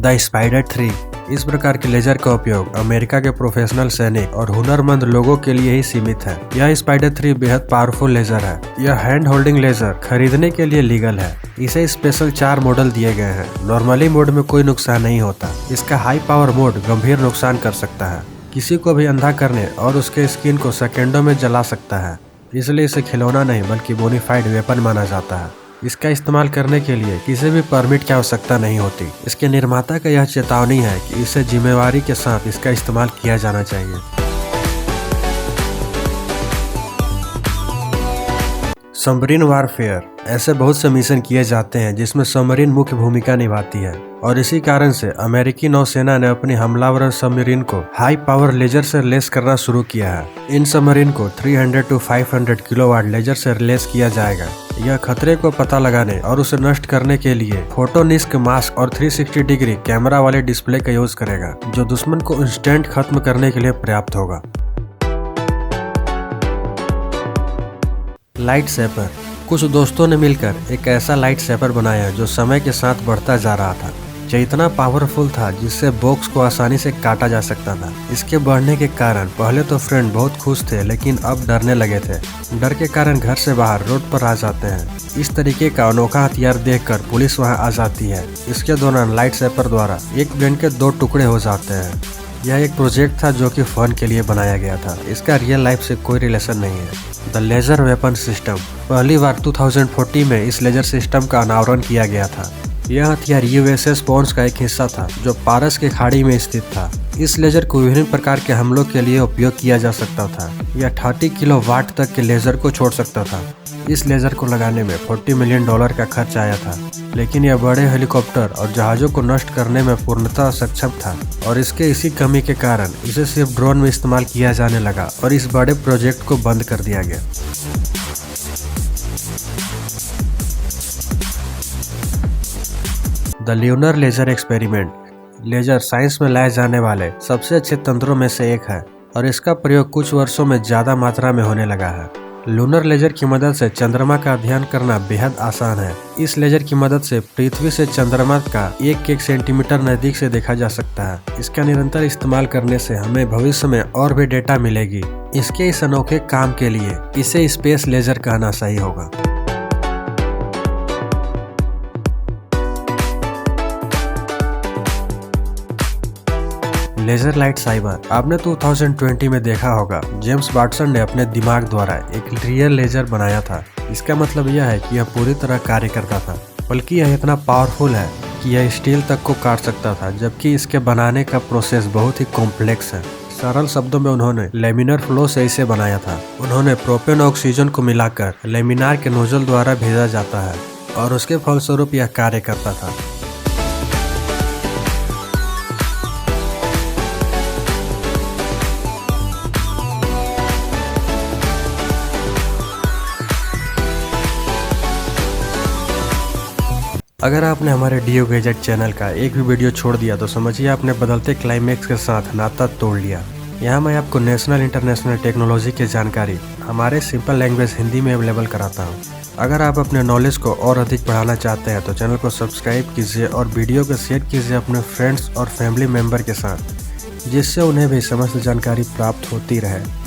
The spider 3। इस प्रकार के लेजर का उपयोग अमेरिका के प्रोफेशनल सैनिक और हुनरमंद लोगों के लिए ही सीमित है। यह स्पाइडर 3 बेहद पावरफुल लेजर है। यह हैंड होल्डिंग लेजर खरीदने के लिए लीगल है। इसे स्पेशल 4 मॉडल दिए गए हैं। नॉर्मली मोड में कोई नुकसान नहीं होता। इसका हाई पावर मोड गंभीर नुकसान कर सकता है, किसी को भी अंधा करने और उसके स्किन को सेकेंडों में जला सकता है। इसलिए इसे खिलौना नहीं बल्कि बोनीफाइड वेपन माना जाता है। इसका इस्तेमाल करने के लिए किसी भी परमिट की आवश्यकता नहीं होती। इसके निर्माता का यह चेतावनी है कि इसे जिम्मेवारी के साथ इसका इस्तेमाल किया जाना चाहिए। Submarine warfare. ऐसे बहुत से मिशन किए जाते हैं जिसमें सबमरीन मुख्य भूमिका निभाती है और इसी कारण से अमेरिकी नौसेना ने अपनी हमलावर सबमरीन को हाई पावर लेजर से लेस करना शुरू किया है। इन सबमरीन को 300 to 500 किलोवाट लेजर से लेस किया जाएगा। यह खतरे को पता लगाने और उसे नष्ट करने के लिए फोटोनिस्क मास्क और 360 डिग्री कैमरा वाले डिस्प्ले का यूज करेगा, जो दुश्मन को इंस्टेंट खत्म करने के लिए पर्याप्त होगा। Light shaper. कुछ दोस्तों ने मिलकर एक ऐसा लाइट सेपर बनाया जो समय के साथ बढ़ता जा रहा था, जो इतना पावरफुल था जिससे बॉक्स को आसानी से काटा जा सकता था। इसके बढ़ने के कारण पहले तो फ्रेंड बहुत खुश थे, लेकिन अब डरने लगे थे। डर के कारण घर से बाहर रोड पर आ जाते हैं। इस तरीके का अनोखा हथियार देखकर पुलिस वहां आ जाती है। इसके दौरान लाइट सेपर द्वारा एक ब्रेन के 2 टुकड़े हो जाते हैं। यह एक प्रोजेक्ट था जो कि फन के लिए बनाया गया था। इसका रियल लाइफ से कोई रिलेशन नहीं है। The laser weapon system. पहली बार 2040 में इस लेजर सिस्टम का अनावरण किया गया था। यह हथियार यूएसएस पॉन्स का एक हिस्सा था जो पारस के खाड़ी में स्थित था। इस लेजर को विभिन्न प्रकार के हमलों के लिए उपयोग किया जा सकता था। यह 30 किलोवाट तक के लेजर को छोड़ सकता था। इस लेजर को लगाने में $40 मिलियन का खर्च आया था, लेकिन यह बड़े हेलीकॉप्टर और जहाजों को नष्ट करने में पूर्णतः सक्षम था और इसके इसी कमी के कारण इसे सिर्फ ड्रोन में इस्तेमाल किया जाने लगा और इस बड़े प्रोजेक्ट को बंद कर दिया गया। The lunar laser experiment. Laser science में लाए जाने वाले सबसे अच्छे तंत्रों में से एक है और इसका प्रयोग कुछ वर्षों में ज्यादा मात्रा में होने लगा है। लूनर लेजर की मदद से चंद्रमा का अध्ययन करना बेहद आसान है। इस लेजर की मदद से पृथ्वी से चंद्रमा का 1 सेंटीमीटर नजदीक से देखा जा सकता है। इसका निरंतर इस्तेमाल करने से हमें भविष्य में और भी डेटा मिलेगी। इसके इस अनोखे काम के लिए इसे स्पेस लेजर कहना सही होगा। Laser light cyber. आपने 2020 में देखा होगा जेम्स वाटसन ने अपने दिमाग द्वारा एक रियल लेजर बनाया था। इसका मतलब यह है कि यह पूरी तरह कार्य करता था, बल्कि यह इतना पावरफुल है कि यह स्टील तक को काट सकता था, जबकि इसके बनाने का प्रोसेस बहुत ही कॉम्प्लेक्स है। सरल शब्दों में उन्होंने लेमिनर फ्लो से इसे बनाया था। उन्होंने प्रोपेन ऑक्सीजन को मिलाकर लेमिनार के नोजल द्वारा भेजा जाता है और उसके फलस्वरूप यह कार्य करता था। अगर आपने हमारे डीओ गैजेट चैनल का एक भी वीडियो छोड़ दिया तो समझिए आपने बदलते क्लाइमेक्स के साथ नाता तोड़ लिया। यहाँ मैं आपको नेशनल इंटरनेशनल टेक्नोलॉजी की जानकारी हमारे सिंपल लैंग्वेज हिंदी में अवेलेबल कराता हूँ। अगर आप अपने नॉलेज को और अधिक बढ़ाना चाहते हैं तो चैनल को सब्सक्राइब कीजिए और वीडियो को शेयर कीजिए अपने फ्रेंड्स और फैमिली मेम्बर के साथ, जिससे उन्हें भी समस्त जानकारी प्राप्त होती रहे।